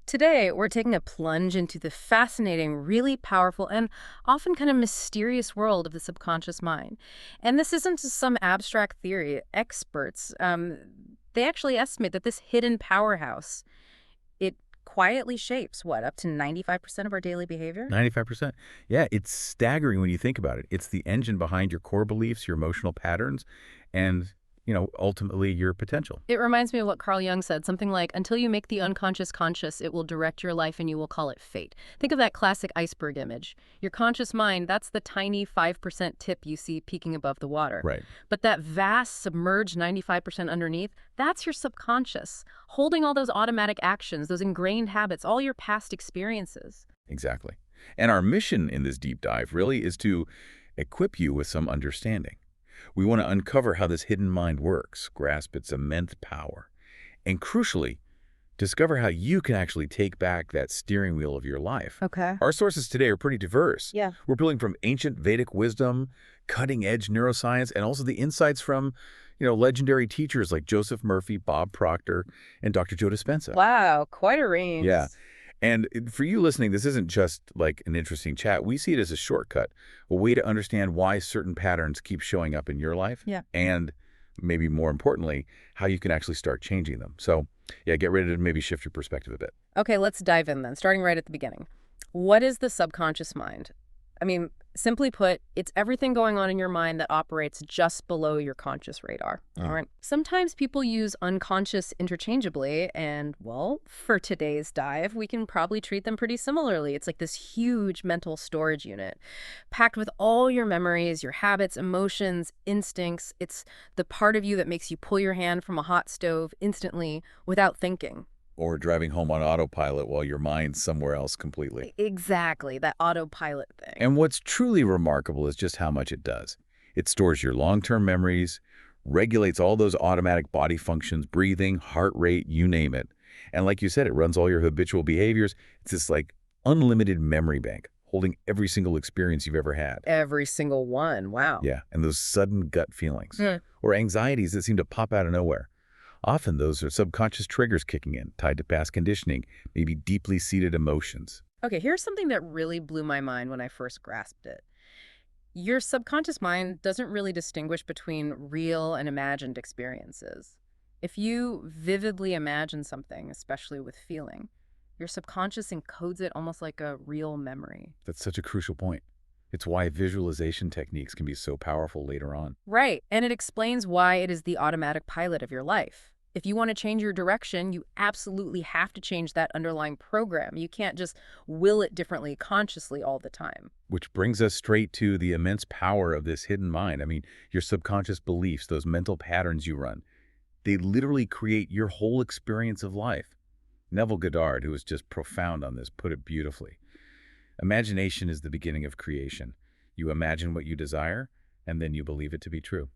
Today, we're taking a plunge into the fascinating, really powerful, and often kind of mysterious world of the subconscious mind. And this isn't just some abstract theory. Experts, they actually estimate that this hidden powerhouse, it quietly shapes, what, up to 95% of our daily behavior? 95%. Yeah, it's staggering when you think about it. It's the engine behind your core beliefs, your emotional patterns, and, ultimately your potential. It reminds me of what Carl Jung said, something like, until you make the unconscious conscious, it will direct your life and you will call it fate. Think of that classic iceberg image. Your conscious mind, that's the tiny 5% tip you see peeking above the water. Right. But that vast, submerged 95% underneath, that's your subconscious, holding all those automatic actions, those ingrained habits, all your past experiences. Exactly. And our mission in this deep dive really is to equip you with some understanding. We want to uncover how this hidden mind works, grasp its immense power, and crucially, discover how you can actually take back that steering wheel of your life. Okay. Our sources today are pretty diverse. Yeah. We're pulling from ancient Vedic wisdom, cutting-edge neuroscience, and also the insights from, legendary teachers like Joseph Murphy, Bob Proctor, and Dr. Joe Dispenza. Wow, quite a range. Yeah. And for you listening, this isn't just like an interesting chat. We see it as a shortcut, a way to understand why certain patterns keep showing up in your life. Yeah. And maybe more importantly, how you can actually start changing them. So yeah, get ready to maybe shift your perspective a bit. Okay, let's dive in then, starting right at the beginning. What is the subconscious mind? I mean, simply put, it's everything going on in your mind that operates just below your conscious radar. All right. Sometimes people use unconscious interchangeably, and, well, for today's dive, we can probably treat them pretty similarly. It's like this huge mental storage unit, packed with all your memories, your habits, emotions, instincts. It's the part of you that makes you pull your hand from a hot stove instantly without thinking. Or driving home on autopilot while your mind's somewhere else completely. Exactly, that autopilot thing. And what's truly remarkable is just how much it does. It stores your long-term memories, regulates all those automatic body functions, breathing, heart rate, you name it. And like you said, it runs all your habitual behaviors. It's this like unlimited memory bank, holding every single experience you've ever had. Every single one, wow. Yeah, and those sudden gut feelings or anxieties that seem to pop out of nowhere. Often those are subconscious triggers kicking in, tied to past conditioning, maybe deeply seated emotions. Okay, here's something that really blew my mind when I first grasped it. Your subconscious mind doesn't really distinguish between real and imagined experiences. If you vividly imagine something, especially with feeling, your subconscious encodes it almost like a real memory. That's such a crucial point. It's why visualization techniques can be so powerful later on. Right, and it explains why it is the automatic pilot of your life. If you want to change your direction, you absolutely have to change that underlying program. You can't just will it differently consciously all the time. Which brings us straight to the immense power of this hidden mind. I mean, your subconscious beliefs, those mental patterns you run, they literally create your whole experience of life. Neville Goddard, who was just profound on this, put it beautifully. Imagination is the beginning of creation. You imagine what you desire, and then you believe it to be true.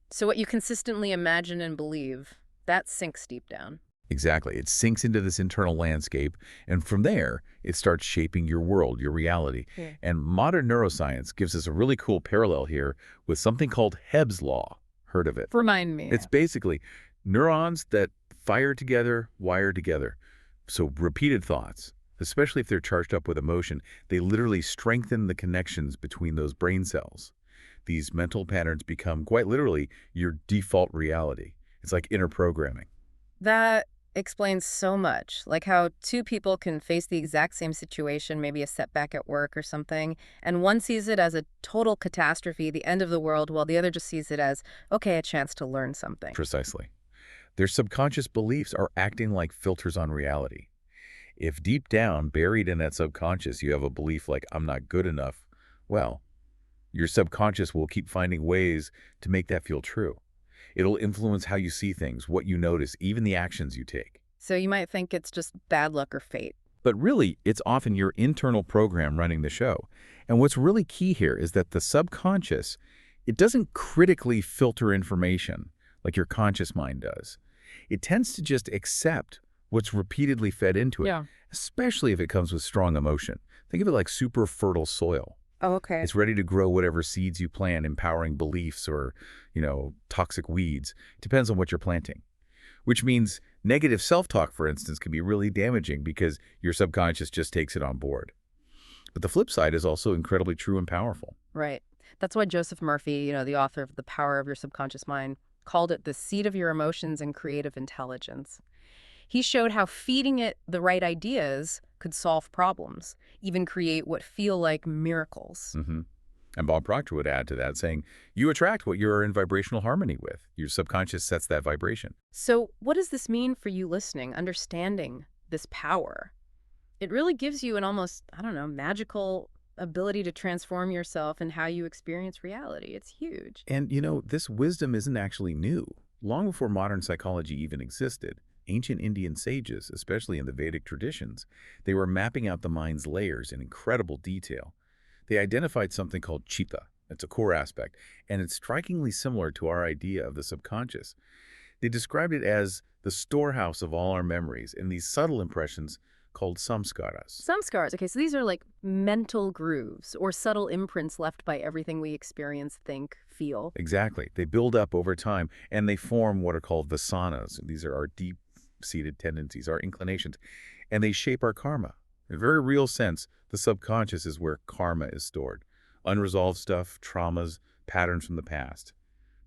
So what you consistently imagine and believe, that sinks deep down. Exactly. It sinks into this internal landscape, and from there, it starts shaping your world, your reality. Yeah. And modern neuroscience gives us a really cool parallel here with something called Hebb's Law. Heard of it? Remind me. It's basically neurons that fire together, wire together. So repeated thoughts, especially if they're charged up with emotion, they literally strengthen the connections between those brain cells. These mental patterns become, quite literally, your default reality. It's like inner programming. That explains so much, like how two people can face the exact same situation, maybe a setback at work or something, and one sees it as a total catastrophe, the end of the world, while the other just sees it as, okay, a chance to learn something. Precisely. Their subconscious beliefs are acting like filters on reality. If deep down, buried in that subconscious, you have a belief like, I'm not good enough, well, your subconscious will keep finding ways to make that feel true. It'll influence how you see things, what you notice, even the actions you take. So you might think it's just bad luck or fate. But really, it's often your internal program running the show. And what's really key here is that the subconscious, it doesn't critically filter information like your conscious mind does. It tends to just accept what's repeatedly fed into it, especially if it comes with strong emotion. Think of it like super fertile soil. Oh, okay. It's ready to grow whatever seeds you plant, empowering beliefs or, toxic weeds. It depends on what you're planting. which means negative self-talk, for instance, can be really damaging because your subconscious just takes it on board. But the flip side is also incredibly true and powerful. Right. That's why Joseph Murphy, the author of The Power of Your Subconscious Mind, called it the seat of your emotions and creative intelligence. He showed how feeding it the right ideas could solve problems, even create what feel like miracles. And Bob Proctor would add to that, saying, you attract what you're in vibrational harmony with. Your subconscious sets that vibration. So what does this mean for you listening, understanding this power? It really gives you an almost, I don't know, magical ability to transform yourself and how you experience reality. It's huge. And, this wisdom isn't actually new. Long before modern psychology even existed, ancient Indian sages, especially in the Vedic traditions, they were mapping out the mind's layers in incredible detail. They identified something called chitta. It's a core aspect, and it's strikingly similar to our idea of the subconscious. They described it as the storehouse of all our memories and these subtle impressions called samskaras. Samskars, okay, so these are like mental grooves or subtle imprints left by everything we experience, think, feel. Exactly. They build up over time, and they form what are called vasanas. These are our deep-seated tendencies, our inclinations, and they shape our karma. In a very real sense, the subconscious is where karma is stored. Unresolved stuff, traumas, patterns from the past.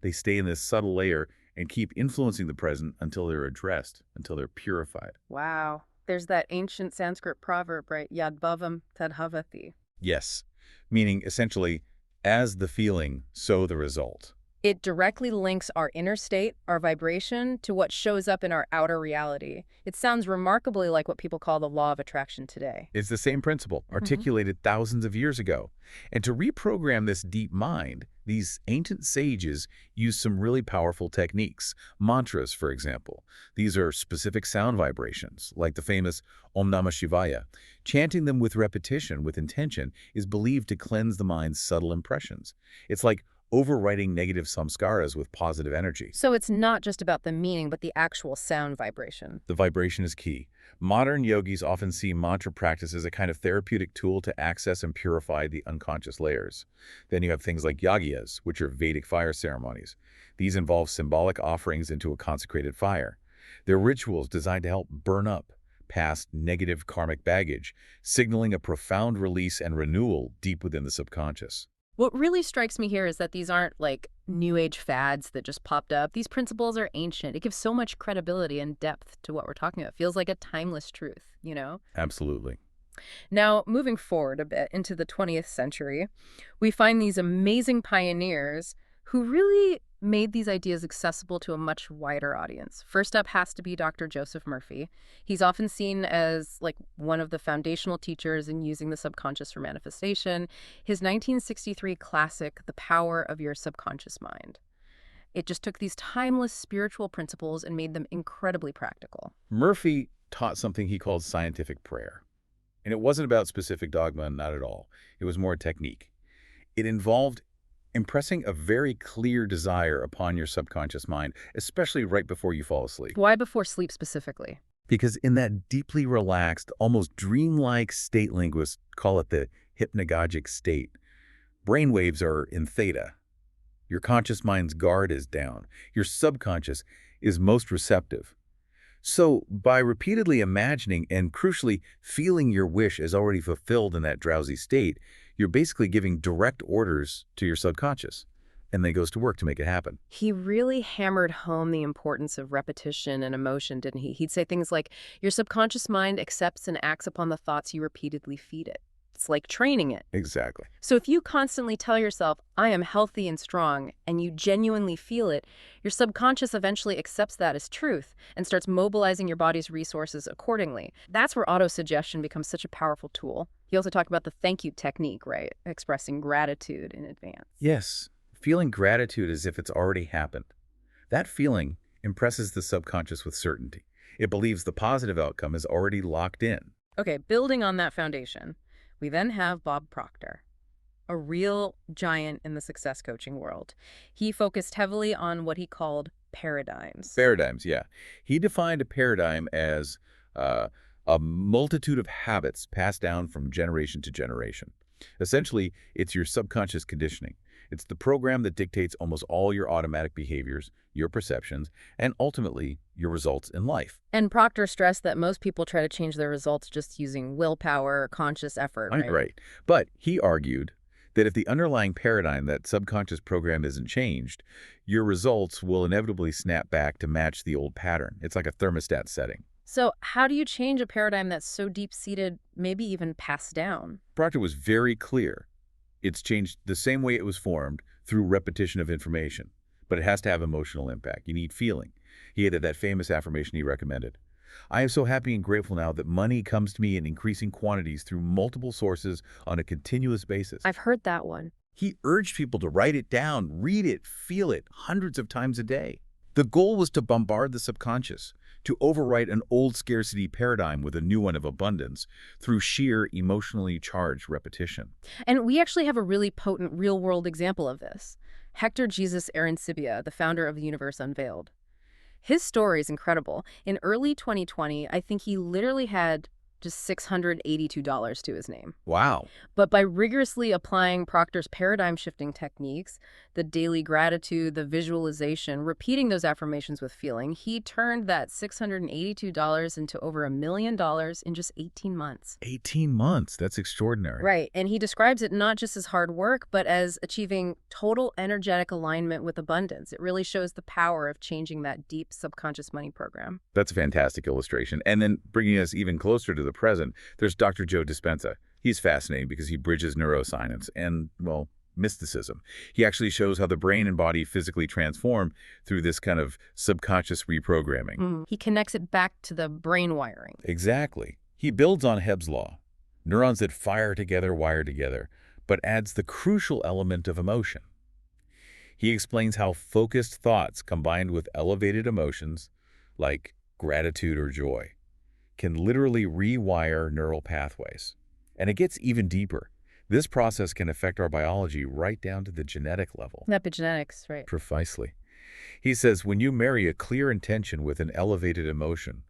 They stay in this subtle layer and keep influencing the present until they're addressed, until they're purified. Wow. There's that ancient Sanskrit proverb, right? Yad bhavam tad bhavati. Yes, meaning essentially, as the feeling, so the result. It directly links our inner state, our vibration, to what shows up in our outer reality. It sounds remarkably like what people call the law of attraction today. It's the same principle, articulated thousands of years ago. And to reprogram this deep mind, these ancient sages used some really powerful techniques. Mantras, for example. These are specific sound vibrations, like the famous Om Namah Shivaya. Chanting them with repetition, with intention, is believed to cleanse the mind's subtle impressions. It's like overwriting negative samskaras with positive energy. So it's not just about the meaning, but the actual sound vibration. The vibration is key. Modern yogis often see mantra practice as a kind of therapeutic tool to access and purify the unconscious layers. Then you have things like yagyas, which are Vedic fire ceremonies. These involve symbolic offerings into a consecrated fire. They're rituals designed to help burn up past negative karmic baggage, signaling a profound release and renewal deep within the subconscious. What really strikes me here is that these aren't like new age fads that just popped up. These principles are ancient. It gives so much credibility and depth to what we're talking about. It feels like a timeless truth, Absolutely. Now, moving forward a bit into the 20th century, we find these amazing pioneers who really made these ideas accessible to a much wider audience. First up has to be Dr. Joseph Murphy. He's often seen as like one of the foundational teachers in using the subconscious for manifestation. His 1963 classic, The Power of Your Subconscious Mind. It just took these timeless spiritual principles and made them incredibly practical. Murphy taught something he called scientific prayer. And it wasn't about specific dogma, not at all. It was more a technique. It involved impressing a very clear desire upon your subconscious mind, especially right before you fall asleep. Why before sleep specifically? Because in that deeply relaxed, almost dreamlike state, linguists call it the hypnagogic state, brainwaves are in theta. Your conscious mind's guard is down. Your subconscious is most receptive. So by repeatedly imagining and crucially feeling your wish as already fulfilled in that drowsy state, you're basically giving direct orders to your subconscious, and then it goes to work to make it happen. He really hammered home the importance of repetition and emotion, didn't he? He'd say things like, your subconscious mind accepts and acts upon the thoughts you repeatedly feed it. It's like training it. Exactly. So if you constantly tell yourself, I am healthy and strong, and you genuinely feel it, your subconscious eventually accepts that as truth and starts mobilizing your body's resources accordingly. That's where autosuggestion becomes such a powerful tool. He also talked about the thank you technique, right? Expressing gratitude in advance. Yes, feeling gratitude as if it's already happened. That feeling impresses the subconscious with certainty. It believes the positive outcome is already locked in. Okay, building on that foundation, we then have Bob Proctor, a real giant in the success coaching world. He focused heavily on what he called paradigms. Paradigms, yeah. He defined a paradigm as a multitude of habits passed down from generation to generation. Essentially, it's your subconscious conditioning. It's the program that dictates almost all your automatic behaviors, your perceptions, and ultimately your results in life. And Proctor stressed that most people try to change their results just using willpower or conscious effort, Right, right? right. But he argued that if the underlying paradigm, that subconscious program, isn't changed, your results will inevitably snap back to match the old pattern. It's like a thermostat setting. So how do you change a paradigm that's so deep-seated, maybe even passed down? Proctor was very clear. It's changed the same way it was formed, through repetition of information. But it has to have emotional impact. You need feeling. He added that famous affirmation he recommended. I am so happy and grateful now that money comes to me in increasing quantities through multiple sources on a continuous basis. I've heard that one. He urged people to write it down, read it, feel it hundreds of times a day. The goal was to bombard the subconscious, to overwrite an old scarcity paradigm with a new one of abundance through sheer emotionally charged repetition. And we actually have a really potent real-world example of this. Hector Jesus Arancibia, the founder of the Universe Unveiled. His story is incredible. In early 2020, I think he literally had just $682 to his name. Wow. But by rigorously applying Proctor's paradigm-shifting techniques, the daily gratitude, the visualization, repeating those affirmations with feeling, he turned that $682 into over $1 million in just 18 months. 18 months. That's extraordinary. Right, and he describes it not just as hard work, but as achieving total energetic alignment with abundance. It really shows the power of changing that deep subconscious money program. That's a fantastic illustration. And then bringing us even closer to the present, there's Dr. Joe Dispenza. He's fascinating because he bridges neuroscience and, well, mysticism. He actually shows how the brain and body physically transform through this kind of subconscious reprogramming. He connects it back to the brain wiring. Exactly. He builds on Hebb's law. Neurons that fire together wire together, but adds the crucial element of emotion. He explains how focused thoughts combined with elevated emotions, like gratitude or joy, can literally rewire neural pathways. And it gets even deeper. This process can affect our biology right down to the genetic level. Epigenetics, right. Precisely. He says when you marry a clear intention with an elevated emotion,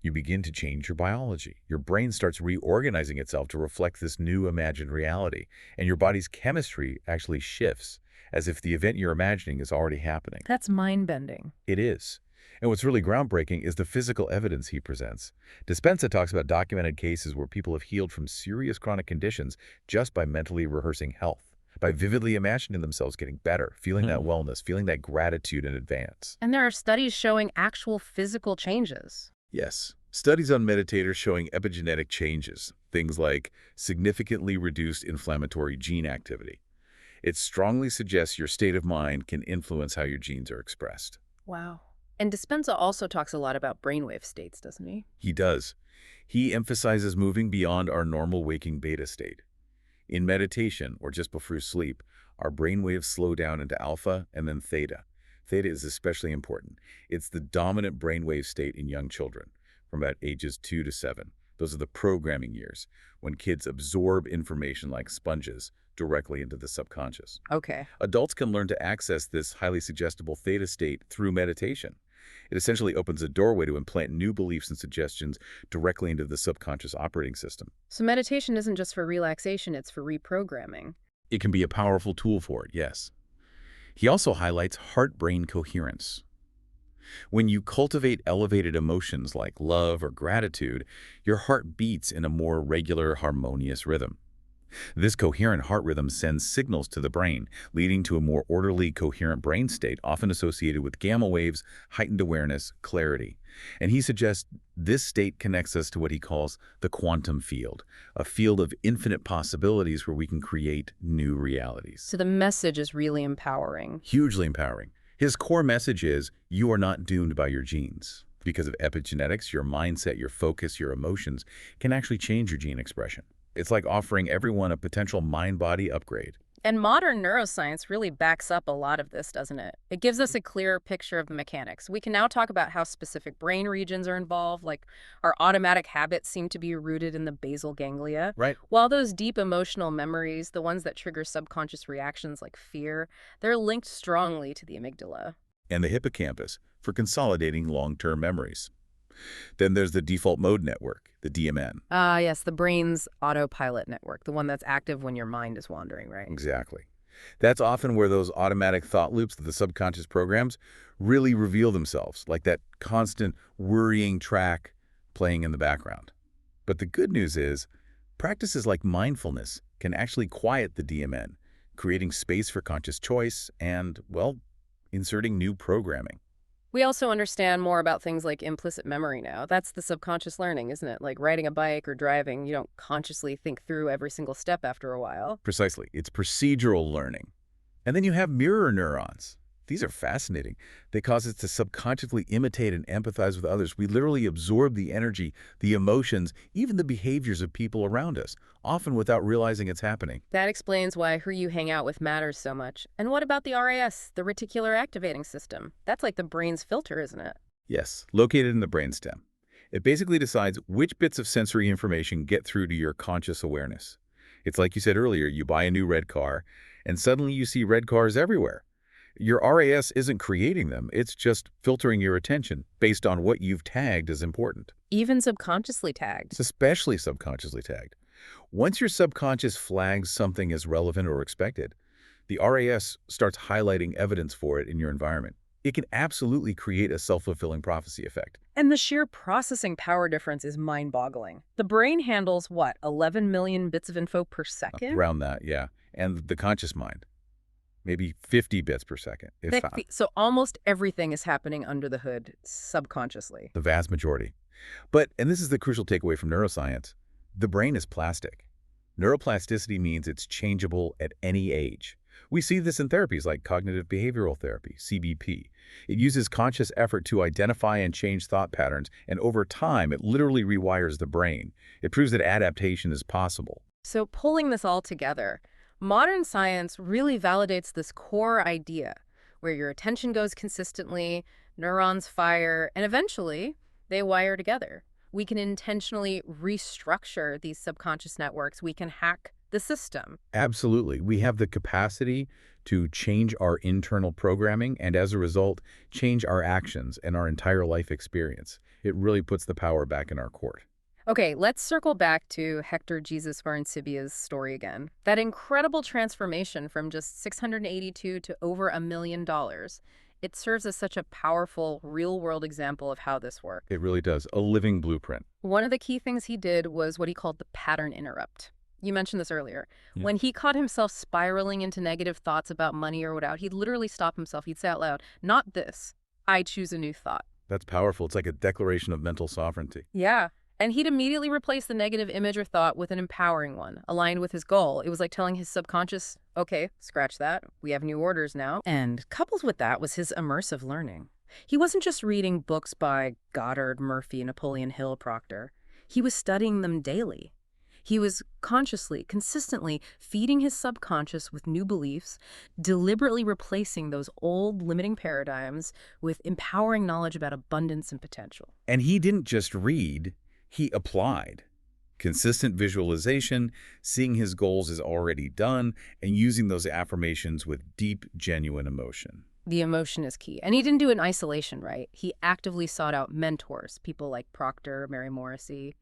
you begin to change your biology. Your brain starts reorganizing itself to reflect this new imagined reality, and your body's chemistry actually shifts, as if the event you're imagining is already happening. That's mind-bending. It is. And what's really groundbreaking is the physical evidence he presents. Dispenza talks about documented cases where people have healed from serious chronic conditions just by mentally rehearsing health, by vividly imagining themselves getting better, feeling that wellness, feeling that gratitude in advance. And there are studies showing actual physical changes. Yes. Studies on meditators showing epigenetic changes, things like significantly reduced inflammatory gene activity. It strongly suggests your state of mind can influence how your genes are expressed. Wow. And Dispenza also talks a lot about brainwave states, doesn't he? He does. He emphasizes moving beyond our normal waking beta state. In meditation, or just before sleep, our brainwaves slow down into alpha and then theta. Theta is especially important. It's the dominant brainwave state in young children, from about ages 2 to 7. Those are the programming years, when kids absorb information like sponges directly into the subconscious. Okay. Adults can learn to access this highly suggestible theta state through meditation. It essentially opens a doorway to implant new beliefs and suggestions directly into the subconscious operating system. So meditation isn't just for relaxation, it's for reprogramming. It can be a powerful tool for it, yes. He also highlights heart-brain coherence. When you cultivate elevated emotions like love or gratitude, your heart beats in a more regular, harmonious rhythm. This coherent heart rhythm sends signals to the brain, leading to a more orderly, coherent brain state, often associated with gamma waves, heightened awareness, clarity. And he suggests this state connects us to what he calls the quantum field, a field of infinite possibilities where we can create new realities. So the message is really empowering. Hugely empowering. His core message is, you are not doomed by your genes. Because of epigenetics, your mindset, your focus, your emotions can actually change your gene expression. It's like offering everyone a potential mind-body upgrade. And modern neuroscience really backs up a lot of this, doesn't it? It gives us a clearer picture of the mechanics. We can now talk about how specific brain regions are involved, like our automatic habits seem to be rooted in the basal ganglia. Right. While those deep emotional memories, the ones that trigger subconscious reactions like fear, they're linked strongly to the amygdala. And the hippocampus for consolidating long-term memories. Then there's the default mode network, the DMN. Yes, the brain's autopilot network, the one that's active when your mind is wandering, right? Exactly. That's often where those automatic thought loops that the subconscious programs really reveal themselves, like that constant worrying track playing in the background. But the good news is, practices like mindfulness can actually quiet the DMN, creating space for conscious choice and, well, inserting new programming. We also understand more about things like implicit memory now. That's the subconscious learning, isn't it? Like riding a bike or driving, you don't consciously think through every single step after a while. Precisely. It's procedural learning. And then you have mirror neurons. These are fascinating. They cause us to subconsciously imitate and empathize with others. We literally absorb the energy, the emotions, even the behaviors of people around us, often without realizing it's happening. That explains why who you hang out with matters so much. And what about the RAS, the reticular activating system? That's like the brain's filter, isn't it? Yes, located in the brainstem. It basically decides which bits of sensory information get through to your conscious awareness. It's like you said earlier, you buy a new red car, and suddenly you see red cars everywhere. Your RAS isn't creating them, it's just filtering your attention based on what you've tagged as important. Even subconsciously tagged. It's especially subconsciously tagged. Once your subconscious flags something as relevant or expected, the RAS starts highlighting evidence for it in your environment. It can absolutely create a self-fulfilling prophecy effect. And the sheer processing power difference is mind-boggling. The brain handles, what, 11 million bits of info per second? Around that, yeah. And the conscious mind, maybe 50 bits per second. So almost everything is happening under the hood subconsciously. The vast majority. But, and this is the crucial takeaway from neuroscience, the brain is plastic. Neuroplasticity means it's changeable at any age. We see this in therapies like cognitive behavioral therapy, CBT. It uses conscious effort to identify and change thought patterns, and over time, it literally rewires the brain. It proves that adaptation is possible. So pulling this all together, modern science really validates this core idea where your attention goes consistently, neurons fire, and eventually they wire together. We can intentionally restructure these subconscious networks. We can hack the system. Absolutely. We have the capacity to change our internal programming and, as a result, change our actions and our entire life experience. It really puts the power back in our court. Okay, let's circle back to Hector Jesus Varancibia's story again. That incredible transformation from just 682 to over $1 million. It serves as such a powerful, real-world example of how this works. It really does. A living blueprint. One of the key things he did was what he called the pattern interrupt. You mentioned this earlier. Yeah. When he caught himself spiraling into negative thoughts about money or whatever, he'd literally stop himself. He'd say out loud, "Not this. I choose a new thought." That's powerful. It's like a declaration of mental sovereignty. Yeah. And he'd immediately replace the negative image or thought with an empowering one, aligned with his goal. It was like telling his subconscious, okay, scratch that. We have new orders now. And coupled with that was his immersive learning. He wasn't just reading books by Goddard, Murphy, Napoleon Hill, Proctor. He was studying them daily. He was consciously, consistently feeding his subconscious with new beliefs, deliberately replacing those old limiting paradigms with empowering knowledge about abundance and potential. And he didn't just read, he applied. Consistent visualization, seeing his goals as already done, and using those affirmations with deep, genuine emotion. The emotion is key. And he didn't do it in isolation, right? He actively sought out mentors, people like Proctor, Mary Morrissey.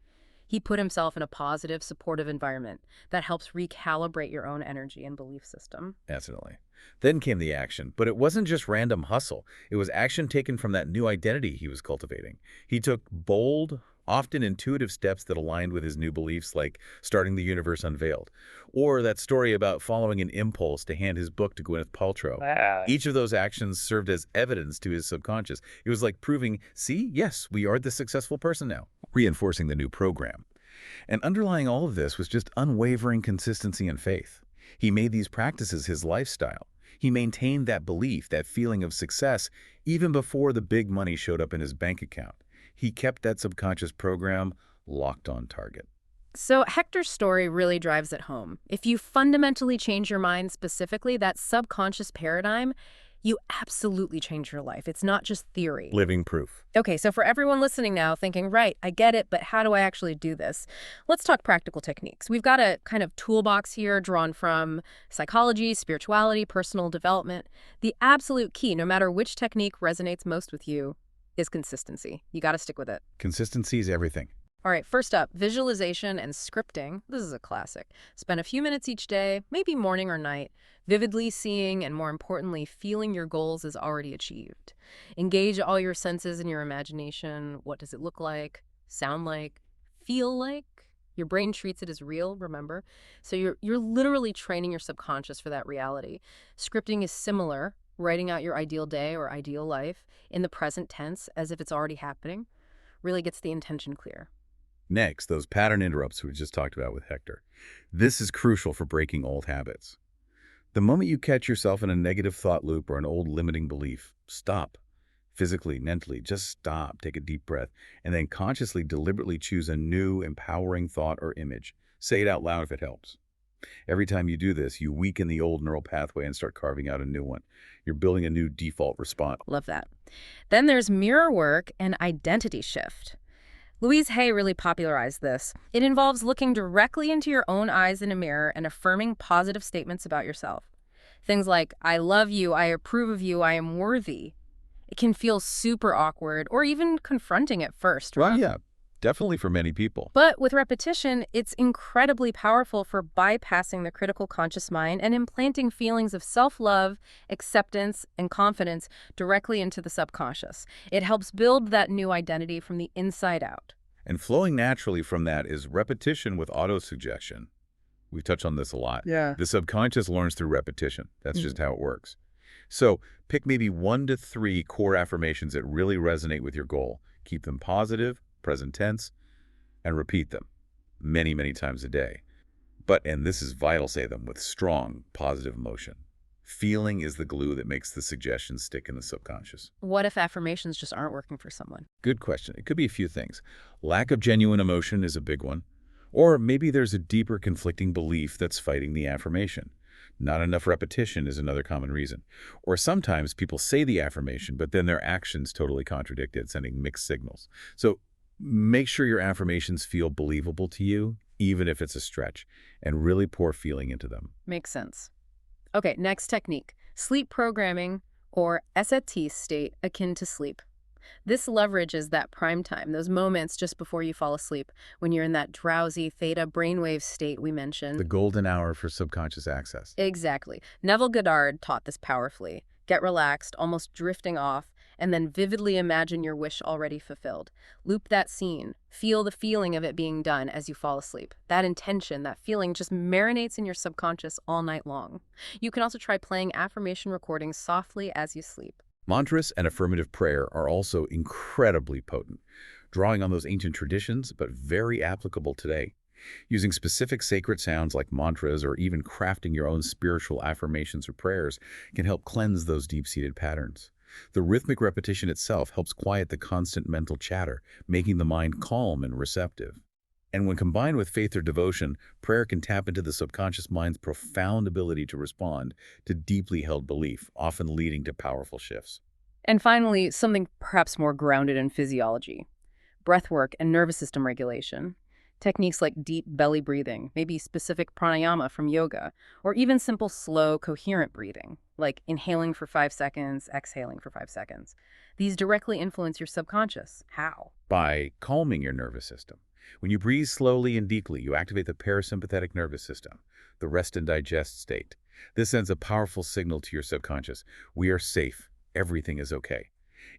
He put himself in a positive, supportive environment that helps recalibrate your own energy and belief system. Absolutely. Then came the action, but it wasn't just random hustle. It was action taken from that new identity he was cultivating. He took bold, often intuitive steps that aligned with his new beliefs, like starting the universe unveiled, or that story about following an impulse to hand his book to Gwyneth Paltrow. Wow. Each of those actions served as evidence to his subconscious. It was like proving, see, yes, we are the successful person now, reinforcing the new program. And underlying all of this was just unwavering consistency and faith. He made these practices his lifestyle. He maintained that belief, that feeling of success, even before the big money showed up in his bank account. He kept that subconscious program locked on target. So Hector's story really drives it home. If you fundamentally change your mind, specifically that subconscious paradigm, you absolutely change your life. It's not just theory. Living proof. Okay, so for everyone listening now thinking, right, I get it, but how do I actually do this? Let's talk practical techniques. We've got a kind of toolbox here drawn from psychology, spirituality, personal development. The absolute key, no matter which technique resonates most with you, is consistency. You got to stick with it. Consistency is everything. All right, first up, visualization and scripting. This is a classic. Spend a few minutes each day, maybe morning or night, vividly seeing and, more importantly, feeling your goals as already achieved. Engage all your senses in your imagination. What does it look like, sound like, feel like? Your brain treats it as real, remember? So you're literally training your subconscious for that reality. Scripting is similar, writing out your ideal day or ideal life in the present tense as if it's already happening, really gets the intention clear. Next, those pattern interrupts we just talked about with Hector. This is crucial for breaking old habits. The moment you catch yourself in a negative thought loop or an old limiting belief, stop. Physically, mentally, just stop, take a deep breath, and then consciously, deliberately choose a new, empowering thought or image. Say it out loud if it helps. Every time you do this, you weaken the old neural pathway and start carving out a new one. You're building a new default response. Love that. Then there's mirror work and identity shift. Louise Hay really popularized this. It involves looking directly into your own eyes in a mirror and affirming positive statements about yourself. Things like, I love you, I approve of you, I am worthy. It can feel super awkward or even confronting at first, right? Well, yeah, definitely for many people. But with repetition, it's incredibly powerful for bypassing the critical conscious mind and implanting feelings of self-love, acceptance, and confidence directly into the subconscious. It helps build that new identity from the inside out. And flowing naturally from that is repetition with autosuggestion. We've touched on this a lot. Yeah. The subconscious learns through repetition. That's just how it works. So pick maybe 1 to 3 core affirmations that really resonate with your goal. Keep them positive, present tense, and repeat them many, many times a day. But, and this is vital, say them with strong, positive emotion. Feeling is the glue that makes the suggestions stick in the subconscious. What if affirmations just aren't working for someone? Good question. It could be a few things. Lack of genuine emotion is a big one. Or maybe there's a deeper conflicting belief that's fighting the affirmation. Not enough repetition is another common reason. Or sometimes people say the affirmation, but then their actions totally contradict it, sending mixed signals. So make sure your affirmations feel believable to you, even if it's a stretch, and really pour feeling into them. Makes sense. Okay, next technique, sleep programming, or SAT state akin to sleep. This leverages that prime time, those moments just before you fall asleep, when you're in that drowsy theta brainwave state we mentioned. The golden hour for subconscious access. Exactly. Neville Goddard taught this powerfully. Get relaxed, almost drifting off, and then vividly imagine your wish already fulfilled. Loop that scene. Feel the feeling of it being done as you fall asleep. That intention, that feeling just marinates in your subconscious all night long. You can also try playing affirmation recordings softly as you sleep. Mantras and affirmative prayer are also incredibly potent, drawing on those ancient traditions, but very applicable today. Using specific sacred sounds like mantras or even crafting your own spiritual affirmations or prayers can help cleanse those deep-seated patterns. The rhythmic repetition itself helps quiet the constant mental chatter, making the mind calm and receptive. And when combined with faith or devotion, prayer can tap into the subconscious mind's profound ability to respond to deeply held belief, often leading to powerful shifts. And finally, something perhaps more grounded in physiology. Breathwork and nervous system regulation. Techniques like deep belly breathing, maybe specific pranayama from yoga, or even simple, slow, coherent breathing, like inhaling for 5 seconds, exhaling for 5 seconds. These directly influence your subconscious. How? By calming your nervous system. When you breathe slowly and deeply, you activate the parasympathetic nervous system, the rest and digest state. This sends a powerful signal to your subconscious. We are safe. Everything is okay.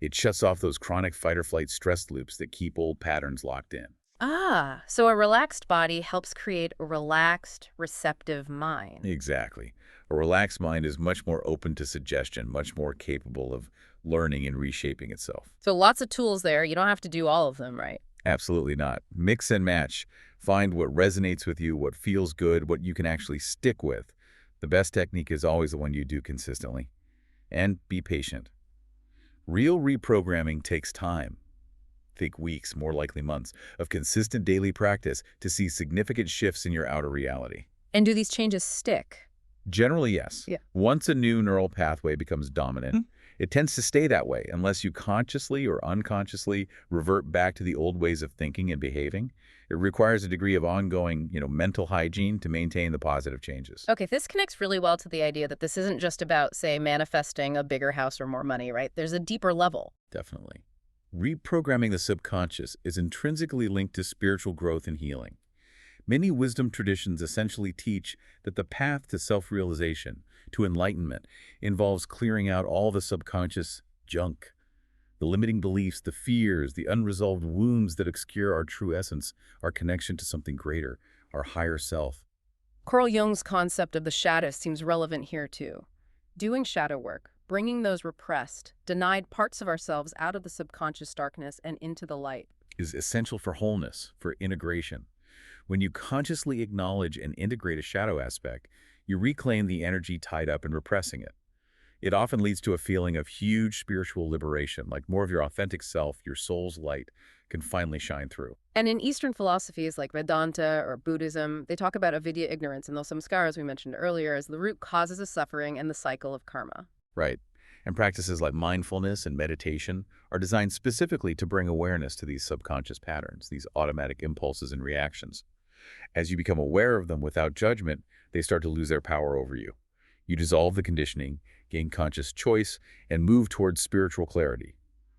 It shuts off those chronic fight-or-flight stress loops that keep old patterns locked in. Ah, so a relaxed body helps create a relaxed, receptive mind. Exactly. A relaxed mind is much more open to suggestion, much more capable of learning and reshaping itself. So lots of tools there. You don't have to do all of them, right? Absolutely not. Mix and match. Find what resonates with you, what feels good, what you can actually stick with. The best technique is always the one you do consistently. And be patient. Real reprogramming takes time. Think weeks, more likely months, of consistent daily practice to see significant shifts in your outer reality. And do these changes stick? Generally, yes. Yeah. Once a new neural pathway becomes dominant, it tends to stay that way unless you consciously or unconsciously revert back to the old ways of thinking and behaving. It requires a degree of ongoing, mental hygiene to maintain the positive changes. Okay, this connects really well to the idea that this isn't just about, say, manifesting a bigger house or more money, right? There's a deeper level. Definitely. Reprogramming the subconscious is intrinsically linked to spiritual growth and healing. Many wisdom traditions essentially teach that the path to self-realization, to enlightenment, involves clearing out all the subconscious junk, the limiting beliefs, the fears, the unresolved wounds that obscure our true essence, our connection to something greater, our higher self. Carl Jung's concept of the shadow seems relevant here too. Doing shadow work, bringing those repressed, denied parts of ourselves out of the subconscious darkness and into the light. Is essential for wholeness, for integration. When you consciously acknowledge and integrate a shadow aspect, you reclaim the energy tied up in repressing it. It often leads to a feeling of huge spiritual liberation, like more of your authentic self, your soul's light, can finally shine through. And in Eastern philosophies like Vedanta or Buddhism, they talk about avidya, ignorance, and those samskaras we mentioned earlier as the root causes of suffering and the cycle of karma. Right. And practices like mindfulness and meditation are designed specifically to bring awareness to these subconscious patterns, these automatic impulses and reactions. As you become aware of them without judgment, they start to lose their power over you. You dissolve the conditioning, gain conscious choice, and move towards spiritual clarity,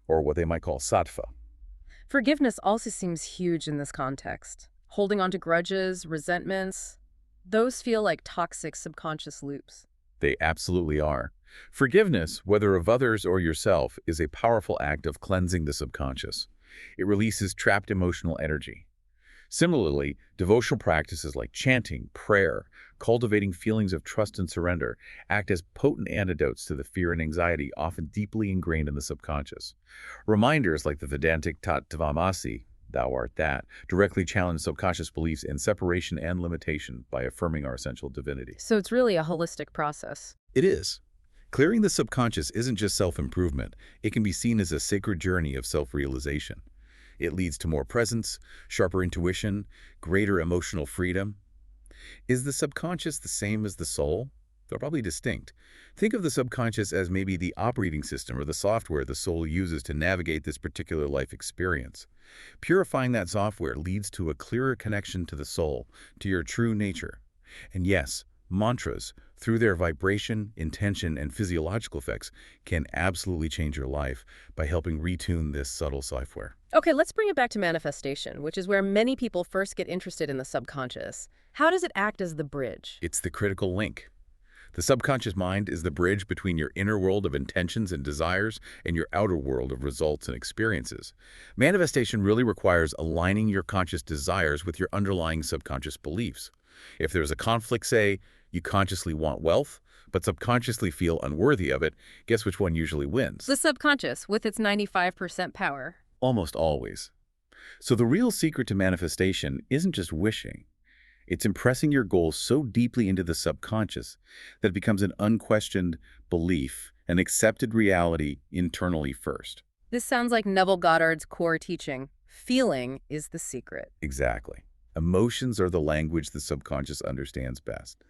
or what they might call sattva. Forgiveness also seems huge in this context. Holding on to grudges, resentments, those feel like toxic subconscious loops. They absolutely are. Forgiveness, whether of others or yourself, is a powerful act of cleansing the subconscious. It releases trapped emotional energy. Similarly, devotional practices like chanting, prayer, cultivating feelings of trust and surrender act as potent antidotes to the fear and anxiety often deeply ingrained in the subconscious. Reminders like the Vedantic Tat Tvamasi, thou art that, directly challenge subconscious beliefs in separation and limitation by affirming our essential divinity. So it's really a holistic process. It is. Clearing the subconscious isn't just self-improvement. It can be seen as a sacred journey of self-realization. It leads to more presence, sharper intuition, greater emotional freedom. Is the subconscious the same as the soul? They're probably distinct. Think of the subconscious as maybe the operating system or the software the soul uses to navigate this particular life experience. Purifying that software leads to a clearer connection to the soul, to your true nature. And yes, mantras, through their vibration, intention, and physiological effects, can absolutely change your life by helping retune this subtle software. Okay, let's bring it back to manifestation, which is where many people first get interested in the subconscious. How does it act as the bridge? It's the critical link. The subconscious mind is the bridge between your inner world of intentions and desires and your outer world of results and experiences. Manifestation really requires aligning your conscious desires with your underlying subconscious beliefs. If there's a conflict, say, you consciously want wealth, but subconsciously feel unworthy of it, guess which one usually wins? The subconscious, with its 95% power. Almost always. So the real secret to manifestation isn't just wishing. It's impressing your goals so deeply into the subconscious that it becomes an unquestioned belief, an accepted reality internally first. This sounds like Neville Goddard's core teaching. Feeling is the secret. Exactly. Emotions are the language the subconscious understands best.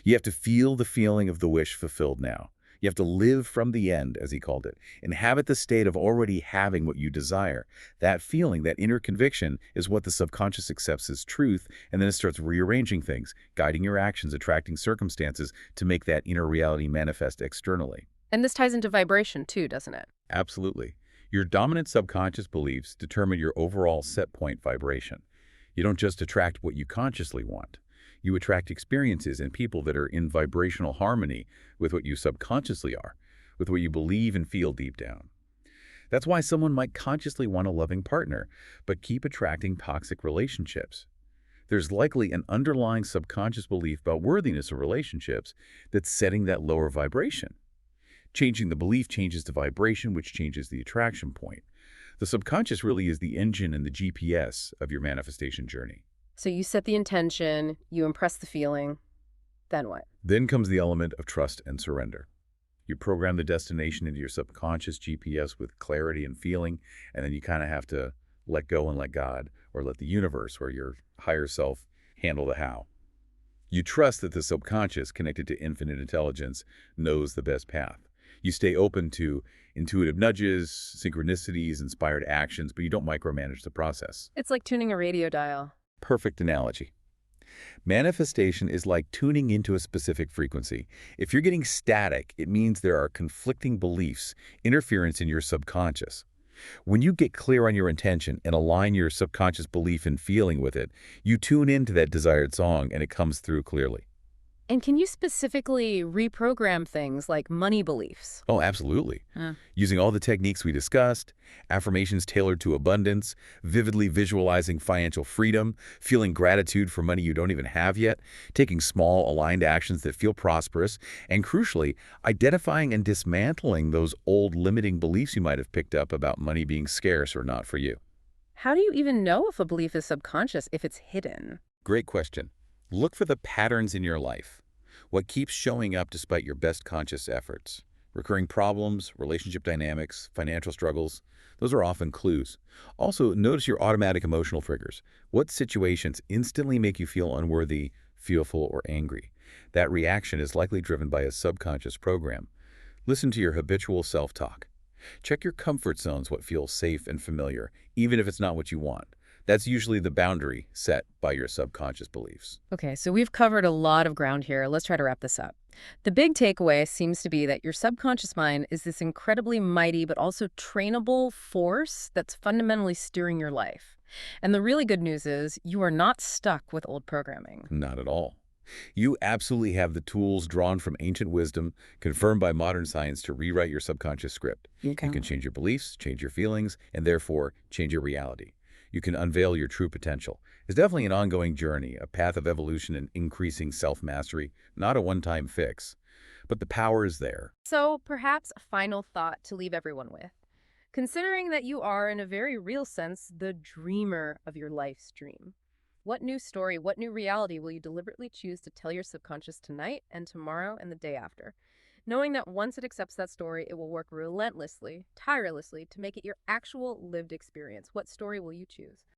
You have to feel the feeling of the wish fulfilled now. You have to live from the end, as he called it, inhabit the state of already having what you desire. That feeling, that inner conviction, is what the subconscious accepts as truth, and then it starts rearranging things, guiding your actions, attracting circumstances to make that inner reality manifest externally. And this ties into vibration too, doesn't it? Absolutely. Your dominant subconscious beliefs determine your overall set point vibration. You don't just attract what you consciously want. You attract experiences and people that are in vibrational harmony with what you subconsciously are, with what you believe and feel deep down. That's why someone might consciously want a loving partner, but keep attracting toxic relationships. There's likely an underlying subconscious belief about worthiness of relationships that's setting that lower vibration. Changing the belief changes the vibration, which changes the attraction point. The subconscious really is the engine and the GPS of your manifestation journey. So you set the intention, you impress the feeling, then what? Then comes the element of trust and surrender. You program the destination into your subconscious GPS with clarity and feeling, and then you kind of have to let go and let God, or let the universe or your higher self handle the how. You trust that the subconscious, connected to infinite intelligence, knows the best path. You stay open to intuitive nudges, synchronicities, inspired actions, but you don't micromanage the process. It's like tuning a radio dial. Perfect analogy. Manifestation is like tuning into a specific frequency. If you're getting static, it means there are conflicting beliefs, interference in your subconscious. When you get clear on your intention and align your subconscious belief and feeling with it, you tune into that desired song and it comes through clearly. And can you specifically reprogram things like money beliefs? Oh, absolutely. Using all the techniques we discussed, affirmations tailored to abundance, vividly visualizing financial freedom, feeling gratitude for money you don't even have yet, taking small aligned actions that feel prosperous, and crucially, identifying and dismantling those old limiting beliefs you might have picked up about money being scarce or not for you. How do you even know if a belief is subconscious if it's hidden? Great question. Look for the patterns in your life. What keeps showing up despite your best conscious efforts? Recurring problems, relationship dynamics, financial struggles, those are often clues. Also, notice your automatic emotional triggers. What situations instantly make you feel unworthy, fearful, or angry? That reaction is likely driven by a subconscious program. Listen to your habitual self-talk. Check your comfort zones, what feels safe and familiar, even if it's not what you want. That's usually the boundary set by your subconscious beliefs. Okay, so we've covered a lot of ground here. Let's try to wrap this up. The big takeaway seems to be that your subconscious mind is this incredibly mighty but also trainable force that's fundamentally steering your life. And the really good news is you are not stuck with old programming. Not at all. You absolutely have the tools drawn from ancient wisdom, confirmed by modern science to rewrite your subconscious script. Okay. You can change your beliefs, change your feelings, and therefore change your reality. You can unveil your true potential. It's definitely an ongoing journey, a path of evolution and increasing self-mastery, not a one-time fix. But the power is there. So perhaps a final thought to leave everyone with. Considering that you are, in a very real sense, the dreamer of your life's dream, what new story, what new reality will you deliberately choose to tell your subconscious tonight and tomorrow and the day after? Knowing that once it accepts that story, it will work relentlessly, tirelessly to make it your actual lived experience. What story will you choose?